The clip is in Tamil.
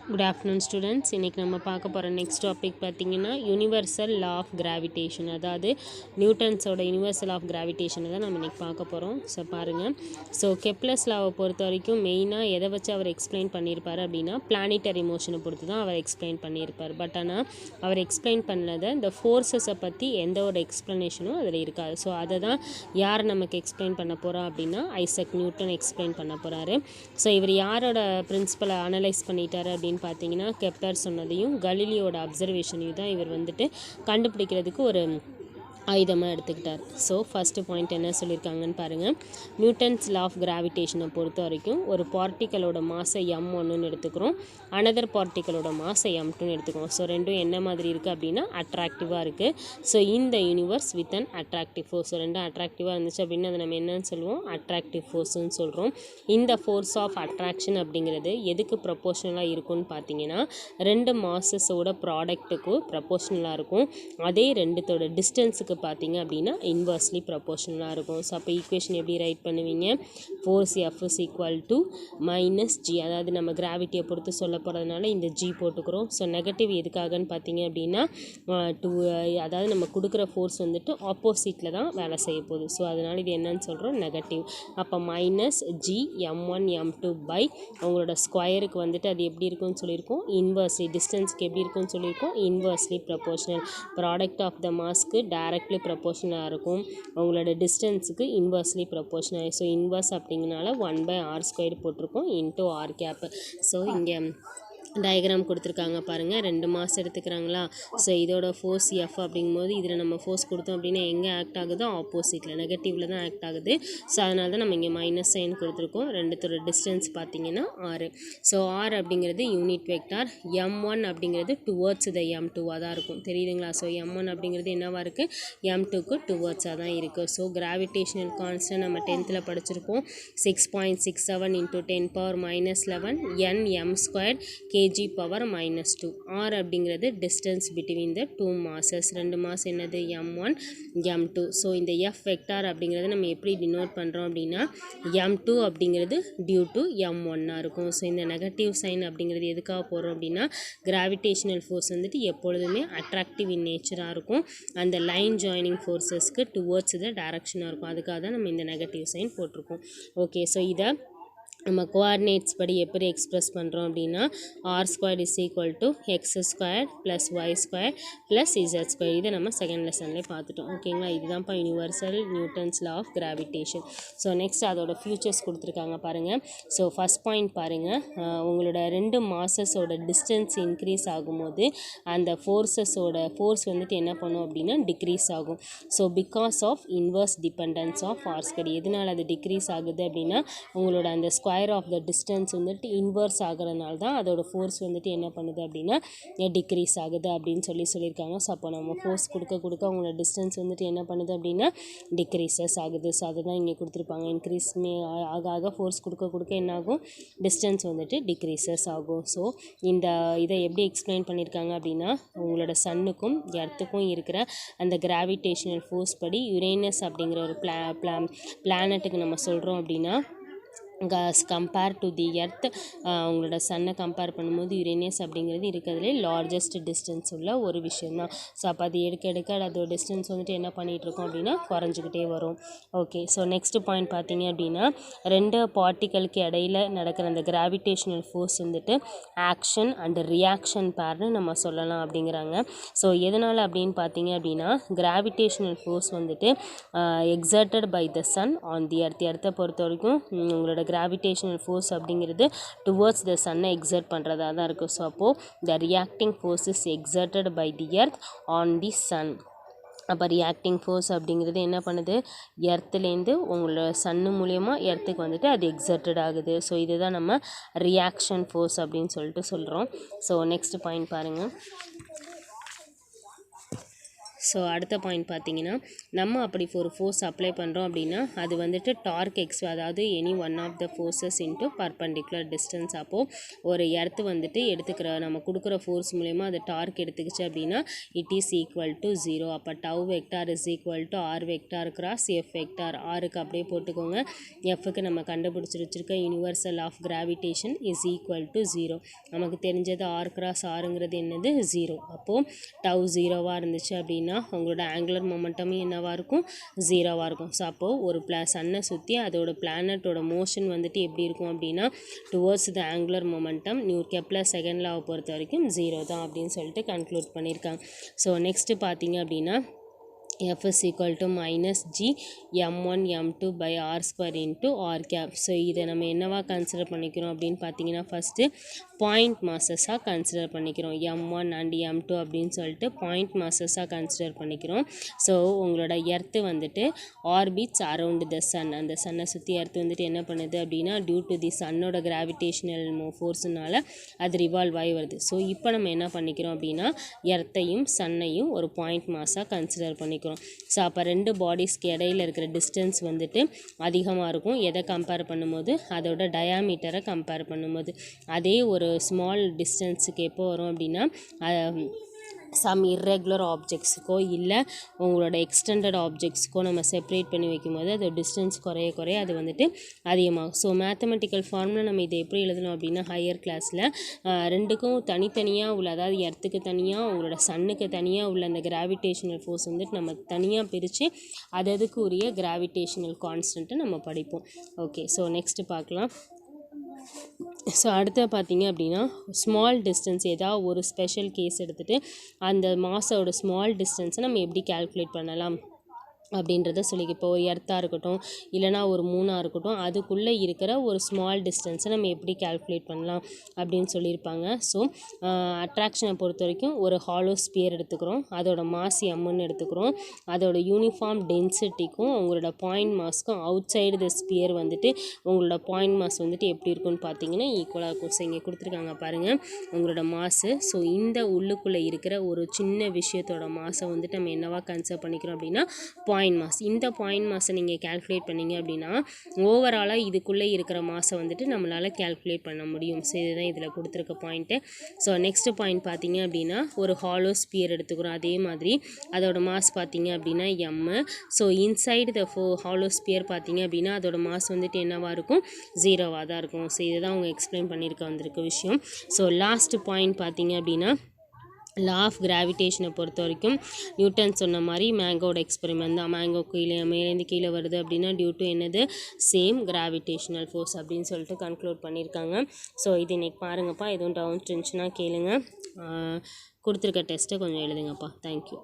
Good afternoon students. இன்னைக்கு நம்ம பார்க்க போகிற நெக்ஸ்ட் டாபிக் பார்த்தீங்கன்னா யூனிவர்சல் லா ஆஃப் கிராவிடேஷன், அதாவது நியூட்டன்ஸோட யூனிவர்சல் ஆஃப் கிராவிடேஷனை தான் நம்ம இன்றைக்கி பார்க்க போகிறோம். ஸோ பாருங்கள். ஸோ கெப்லர்ஸ் லாவை பொறுத்த வரைக்கும் மெயினாக எதை வச்சு அவர் எக்ஸ்பிளைன் பண்ணியிருப்பார் அப்படின்னா பிளானிட்டரி மோஷனை பொறுத்து தான் அவர் எக்ஸ்பிளைன் பண்ணியிருப்பார். பட் ஆனால் அவர் எக்ஸ்பிளைன் பண்ணதை இந்த ஃபோர்ஸஸை பற்றி எந்த ஒரு எக்ஸ்ப்ளனேஷனும் அதில் இருக்காது. ஸோ அதை தான் யார் நமக்கு எக்ஸ்பிளைன் பண்ண போகிறா அப்படின்னா ஐசக் நியூட்டன் எக்ஸ்பிளைன் பண்ண போகிறாரு. ஸோ இவர் யாரோட பிரின்சிபலை அனலைஸ் பண்ணிட்டாரு அப்படின்னு பார்த்தீங்கன்னா கெப்லர் சொன்னதையும் கலீலியோட அப்சர்வேஷனையும் தான் இவர் வந்துட்டு கண்டுபிடிக்கிறதுக்கு ஒரு ஆயுதமாக எடுத்துக்கிட்டார். ஸோ ஃபஸ்ட்டு பாயிண்ட் என்ன சொல்லியிருக்காங்கன்னு பாருங்கள். நியூட்டன்ஸ் லா ஆஃப் கிராவிடேஷனை பொறுத்த வரைக்கும் ஒரு பார்ட்டிக்கலோட மாசை m1ன்னு எடுத்துக்கிறோம், அனதர் பார்ட்டிக்கலோட மாசை m2ன்னு எடுத்துக்கிறோம். ஸோ ரெண்டும் என்ன மாதிரி இருக்குது அப்படின்னா அட்ராக்டிவாக இருக்குது. ஸோ இந்த universe with an attractive force. So ரெண்டும் அட்ராக்டிவாக இருந்துச்சு அப்படின்னா அதை நம்ம என்னன்னு சொல்லுவோம், அட்ராக்டிவ் ஃபோர்ஸ்ன்னு சொல்கிறோம். இந்த ஃபோர்ஸ் ஆஃப் அட்ராக்ஷன் அப்படிங்கிறது எதுக்கு ப்ரொபோஷனலாக இருக்கும்னு பார்த்தீங்கன்னா ரெண்டு மாசஸோட ப்ராடக்ட்டுக்கு ப்ரொபோஷனலாக இருக்கும். அதே ரெண்டுத்தோட டிஸ்டன்ஸுக்கு பார்த்தீங்க அப்படின்னா இன்வர்ஸ்லி ப்ரொபோஷனலாக இருக்கும். ஸோ அப்போ ஈக்குவேஷன் எப்படி ரைட் பண்ணுவீங்க, force F is equal to minus G, அதாவது நம்ம கிராவிட்டியை பொறுத்து சொல்ல போகிறதுனால இந்த ஜி போட்டுக்கிறோம். ஸோ நெகட்டிவ் எதுக்காகன்னு பார்த்தீங்க அப்படின்னா அதாவது நம்ம கொடுக்குற ஃபோர்ஸ் வந்துட்டு ஆப்போசிட்டில் தான் வேலை செய்ய போகுது. ஸோ அதனால் இது என்னன்னு சொல்கிறோம், நெகட்டிவ். அப்போ minus G m1 m2 by உங்களோட ஸ்கொயருக்கு வந்துட்டு அது எப்படி இருக்குன்னு சொல்லியிருக்கோம், இன்வர்ஸ்லி. டிஸ்டன்ஸ்க்கு எப்படி இருக்குன்னு சொல்லியிருக்கோம், inversely proportional. Product of the மாஸ்க்கு டைரக்ட்லி ப்ரொபோஷனலாக இருக்கும், உங்களோட டிஸ்டன்ஸுக்கு இன்வர்ஸ்லி ப்ரொபோஷனல். ஸோ இன்வர்ஸ் அப்படிங்கனால 1/r² போட்டிருக்கோம் இன்ட்டு ஆர் கேப்பு. ஸோ இங்கே டயக்ராம் கொடுத்துருக்காங்க பாருங்கள். ரெண்டு மாதம் எடுத்துக்கிறாங்களா. ஸோ இதோட ஃபோர்ஸ் எஃப் அப்படிங்கும்போது இதில் நம்ம ஃபோர்ஸ் கொடுத்தோம் அப்படின்னா எங்கே ஆக்ட் ஆகுதோ ஆப்போசிட்டில் நெகட்டிவில் தான் ஆக்ட் ஆகுது. ஸோ அதனால தான் நம்ம இங்கே மைனஸ் சைன் கொடுத்துருக்கோம். ரெண்டுத்தோட டிஸ்டன்ஸ் பார்த்தீங்கன்னா 6. ஸோ ஆர் அப்படிங்கிறது யூனிட் வெக்டார், m1 அப்படிங்கிறது டுவர்ட்ஸ் த m2வாக தான் இருக்கும். தெரியுதுங்களா. ஸோ m1 அப்படிங்கிறது என்னவாக இருக்குது, m2க்கு டுவர்ட்ஸாக தான் இருக்குது. ஸோ கிராவிடேஷனல் கான்ஸ்டன்ட் நம்ம 10th படிச்சிருப்போம், 6.67 × 10⁻11 nm² kg power -2. r அப்படிங்கிறது distance between the two masses. ரெண்டு மாஸ் என்னது, m1 m2. ஸோ இந்த f வெக்டார் அப்படிங்கிறது நம்ம எப்படி டினோட் பண்ணுறோம் அப்படின்னா m2 அப்படிங்கிறது டியூ டு m1 இருக்கும். ஸோ இந்த நெகட்டிவ் சைன் அப்படிங்கிறது எதுக்காக போடுறோம் அப்படின்னா கிராவிடேஷனல் ஃபோர்ஸ் வந்துட்டு எப்பொழுதுமே அட்ராக்டிவ் இன் நேச்சராக இருக்கும், அந்த லைன் ஜாயினிங் ஃபோர்ஸஸ்க்கு டுவர்ட்ஸ் த டைரக்ஷனாக இருக்கும். அதுக்காக தான் நம்ம இந்த நெகட்டிவ் சைன் போட்டிருக்கோம். ஓகே. ஸோ இதை நம்ம கோஆர்டினேட்ஸ் படி எப்படி எக்ஸ்ப்ரெஸ் பண்ணுறோம் அப்படின்னா r² = x² + y² + z². இதை நம்ம செகண்ட் லெசன்லேயே பார்த்துட்டோம். ஓகேங்களா. இதுதான்ப்பா universal Newton's law of gravitation. So next அதோட ஃபியூச்சர்ஸ் கொடுத்துருக்காங்க பாருங்கள். ஸோ ஃபஸ்ட் பாயிண்ட் பாருங்கள், உங்களோட ரெண்டு மாசஸோட டிஸ்டன்ஸ் இன்க்ரீஸ் ஆகும்போது அந்த ஃபோர்ஸ் வந்துட்டு என்ன பண்ணும் அப்படின்னா டிக்ரீஸ் ஆகும். So because of inverse dependence of r². எதனால் அது டிக்ரீஸ் ஆகுது அப்படின்னா உங்களோட அந்த ஸ்கொயர் ஆஃப் த டிஸ்டன்ஸ் வந்துட்டு இன்வர்ஸ் ஆகிறதுனால தான் அதோட ஃபோர்ஸ் வந்துட்டு என்ன பண்ணுது அப்படின்னா டிக்ரீஸ் ஆகுது அப்படின்னு சொல்லியிருக்காங்க. ஸோ அப்போ நம்ம ஃபோர்ஸ் கொடுக்க உங்களோட டிஸ்டன்ஸ் வந்துட்டு என்ன பண்ணுது அப்படின்னா டிக்ரீசஸ் ஆகுது. ஸோ அதை தான் இங்கே கொடுத்துருப்பாங்க. இன்க்ரீஸ் ஆக ஃபோர்ஸ் கொடுக்க என்ன ஆகும், டிஸ்டன்ஸ் வந்துட்டு டிக்ரீசஸ் ஆகும். ஸோ இதை எப்படி எக்ஸ்பிளைன் பண்ணியிருக்காங்க அப்படின்னா உங்களோட சன்னுக்கும் எர்த்துக்கும் இருக்கிற அந்த கிராவிடேஷனல் ஃபோர்ஸ் படி யுரேனஸ் அப்படிங்கிற ஒரு பிளானட்டுக்கு நம்ம சொல்கிறோம் அப்படின்னா கம்பேர் டு தி எர்த், உங்களோட சன்னை கம்பேர் பண்ணும்போது யுரேனஸ் அப்படிங்கிறது இருக்கிறதுலே லார்ஜஸ்ட் டிஸ்டன்ஸ் உள்ள ஒரு விஷயந்தான். ஸோ அப்போ அது எடுக்க அதோட டிஸ்டன்ஸ் வந்துட்டு என்ன பண்ணிகிட்ருக்கோம் அப்படின்னா குறைஞ்சிக்கிட்டே வரும். ஓகே. ஸோ நெக்ஸ்ட் பாயிண்ட் பார்த்தீங்க அப்படின்னா ரெண்டு பார்ட்டிகளுக்கு இடையில் நடக்கிற அந்த கிராவிடேஷனல் ஃபோர்ஸ் வந்துட்டு ஆக்ஷன் அண்ட் ரியாக்ஷன் பேர்னு நம்ம சொல்லலாம் அப்படிங்கிறாங்க. ஸோ எதனால் அப்படின்னு பார்த்தீங்க அப்படின்னா கிராவிடேஷனல் ஃபோர்ஸ் வந்துட்டு exerted by the sun on the எர்த்தை பொறுத்த வரைக்கும் உங்களோட கிராவிடேஷனல் ஃபோர்ஸ் அப்படிங்கிறது டுவர்ட்ஸ் த சன்னை எக்ஸர்ட் பண்ணுறதா தான் இருக்குது. ஸோ அப்போது the reacting force is exerted by the earth on the sun. அப்போ ரியாக்டிங் ஃபோர்ஸ் அப்படிங்கிறது என்ன பண்ணுது, எர்த்துலேருந்து உங்களோட சன்னு மூலயமா எர்த்துக்கு வந்துட்டு அது எக்ஸர்டட் ஆகுது. ஸோ இதுதான் நம்ம ரியாக்ஷன் ஃபோர்ஸ் அப்படின்னு சொல்லிட்டு சொல்கிறோம். ஸோ நெக்ஸ்ட் பாயிண்ட் பாருங்கள். ஸோ அடுத்த பாயிண்ட் பார்த்தீங்கன்னா, நம்ம அப்படி ஒரு ஃபோர்ஸ் அப்ளை பண்ணுறோம் அப்படின்னா அது வந்துட்டு டார்க் எக்ஸ், அதாவது any one of the forces into perpendicular distance. அப்போது ஒரு எர்த்து வந்துட்டு நம்ம கொடுக்குற ஃபோர்ஸ் மூலயமா அது டார்க் எடுத்துக்கிச்சு அப்படின்னா இட் இஸ் ஈக்குவல் டு 0. அப்போ tau vector is equal to r vector cross F vector. ஆருக்கு அப்படியே போட்டுக்கோங்க. எஃப்க்கு நம்ம கண்டுபிடிச்சி வச்சுருக்க universal of gravitation is equal to 0. நமக்கு தெரிஞ்சது ஆர் கிராஸ் ஆருங்கிறது என்னது 0. அப்போது டவ் 0வாக இருந்துச்சு அப்படின்னா உங்களோட ஆங்குலர் மொமெண்டமும் என்னவாக இருக்கும் 0வாக இருக்கும். ஸோ அப்போது ஒரு சன்னை சுற்றி அதோட பிளானட்டோட மோஷன் வந்துட்டு எப்படி இருக்கும் அப்படின்னா towards the angular momentum Kepler second லாவை பொறுத்த வரைக்கும் 0 தான் அப்படின்னு சொல்லிட்டு கன்க்ளூட் பண்ணியிருக்காங்க. ஸோ நெக்ஸ்ட்டு பார்த்தீங்க அப்படின்னா F is equal to minus G m1 m2 by r square into r cap. So இதை நம்ம என்னவா கன்சிடர் பண்ணிக்கிறோம் அப்படின்னு பார்த்தீங்கன்னா ஃபஸ்ட்டு பாயிண்ட் மாசஸாக கன்சிடர் பண்ணிக்கிறோம். m1 அண்ட் m2 அப்படின்னு சொல்லிட்டு பாயிண்ட் மாசஸாக கன்சிடர் பண்ணிக்கிறோம். ஸோ உங்களோட எர்த்து வந்துட்டு ஆர்பிட்ஸ் அரவுண்ட் த சன். அந்த சன்னை சுற்றி எர்த்து வந்துட்டு என்ன பண்ணுது அப்படின்னா டியூ டு தி சன்னோட கிராவிடேஷனல் ஃபோர்ஸுனால அது ரிவால்வ் ஆகி வருது. ஸோ இப்போ நம்ம என்ன பண்ணிக்கிறோம் அப்படின்னா எர்த்தையும் சன்னையும் ஒரு பாயிண்ட் மாஸாக கன்சிடர் பண்ணிக்கிறோம். ஸோ அப்போ ரெண்டு பாடிஸ்க்கு இடையில இருக்கிற டிஸ்டன்ஸ் வந்துட்டு அதிகமாக இருக்கும். எதை கம்பேர் பண்ணும்போது அதோட டயாமீட்டரை கம்பேர் பண்ணும்போது. அதே ஒரு ஸ்மால் டிஸ்டன்ஸுக்கு எப்போ வரும் அப்படின்னா சம் இர்ரெகுலர் ஆப்ஜெக்ட்ஸுக்கோ இல்லை உங்களோட எக்ஸ்டெண்டட் ஆப்ஜெக்ட்ஸுக்கோ நம்ம செப்பரேட் பண்ணி வைக்கும்போது அது டிஸ்டன்ஸ் குறைய அது வந்துட்டு அதிகமாகும். ஸோ மேத்தமெட்டிக்கல் ஃபார்முலா நம்ம இதை எப்படி எழுதணும் அப்படின்னா ஹையர் கிளாஸில் ரெண்டுக்கும் தனித்தனியாக உள்ள, அதாவது எர்த்துக்கு தனியாக உங்களோட சன்னுக்கு தனியாக உள்ள அந்த கிராவிடேஷனல் ஃபோர்ஸ் வந்துட்டு நம்ம தனியாக பிரித்து அதுக்கு உரிய கிராவிடேஷனல் கான்ஸ்டன்ட்டை நம்ம படிப்போம். ஓகே, ஸோ நெக்ஸ்ட்டு பார்க்கலாம். ஸோ அடுத்து பார்த்தீங்க அப்படின்னா ஸ்மால் டிஸ்டன்ஸ் ஏதாவது ஒரு ஸ்பெஷல் கேஸ் எடுத்துகிட்டு அந்த மாஸோட ஸ்மால் டிஸ்டன்ஸை நம்ம எப்படி கால்குலேட் பண்ணலாம் அப்படின்றத சொல்லி, இப்போ ஒரு எர்த்தாக இருக்கட்டும் இல்லைனா ஒரு மூணாக இருக்கட்டும் அதுக்குள்ளே இருக்கிற ஒரு ஸ்மால் டிஸ்டன்ஸை நம்ம எப்படி கால்குலேட் பண்ணலாம் அப்படின்னு சொல்லியிருப்பாங்க. ஸோ அட்ராக்ஷனை பொறுத்த வரைக்கும் ஒரு ஹாலோ ஸ்பியர் எடுத்துக்கிறோம், அதோட மாஸ் எம்முன்னு எடுத்துக்கிறோம். அதோட யூனிஃபார்ம் டென்சிட்டிக்கும் உங்களோட பாயிண்ட் மாஸ்க்கும் அவுட் சைடு த ஸ்பியர் வந்துட்டு உங்களோட பாயிண்ட் மாஸ் வந்துட்டு எப்படி இருக்குன்னு பார்த்தீங்கன்னா ஈக்குவலாக இருக்கும். ஸோ இங்கே கொடுத்துருக்காங்க பாருங்கள் உங்களோட மாஸு. ஸோ இந்த உள்ளுக்குள்ளே இருக்கிற ஒரு சின்ன விஷயத்தோட மாஸை வந்துட்டு நம்ம என்னவா கன்சிடர் பண்ணிக்கிறோம் அப்படின்னா பாயிண்ட் மாஸ். இந்த பாயிண்ட் மாஸை நீங்கள் கால்குலேட் பண்ணிங்க அப்படின்னா ஓவராலாக இதுக்குள்ளே இருக்கிற மாஸை வந்துட்டு நம்மளால் கால்குலேட் பண்ண முடியும். ஸோ இதுதான் இதில் கொடுத்துருக்க பாயிண்ட்டு. ஸோ நெக்ஸ்ட் பாயிண்ட் பார்த்தீங்க அப்படின்னா ஒரு ஹாலோ ஸ்பியர் எடுத்துக்கிறோம். அதே மாதிரி அதோட மாஸ் பார்த்தீங்க அப்படின்னா M. So inside the hollow sphere பார்த்தீங்க அப்படின்னா அதோட மாஸ் வந்துட்டு என்னவாக இருக்கும் 0வாக தான் இருக்கும். ஸோ இதுதான் அவங்க எக்ஸ்பிளைன் பண்ணியிருக்க வந்திருக்க விஷயம். ஸோ லாஸ்ட் பாயிண்ட் பார்த்தீங்க அப்படின்னா லா ஆஃப் கிராவிடேஷனை பொறுத்த வரைக்கும் நியூட்டன் சொன்ன மாதிரி மேங்கோட எக்ஸ்பெரிமெண்ட் தான். மேங்கோ மேலேருந்து கீழே வருது அப்படின்னா டியூ டு என்னது சேம் கிராவிடேஷனல் ஃபோர்ஸ் அப்படின்னு சொல்லிட்டு கன்க்ளூட் பண்ணியிருக்காங்க. ஸோ இது இன்றைக்கி பாருங்கப்பா, எதுவும் டவுன்ஸ் இருந்துச்சுன்னா கேளுங்க. கொடுத்துருக்க டெஸ்ட்டை கொஞ்சம் எழுதுங்கப்பா. தேங்க்யூ.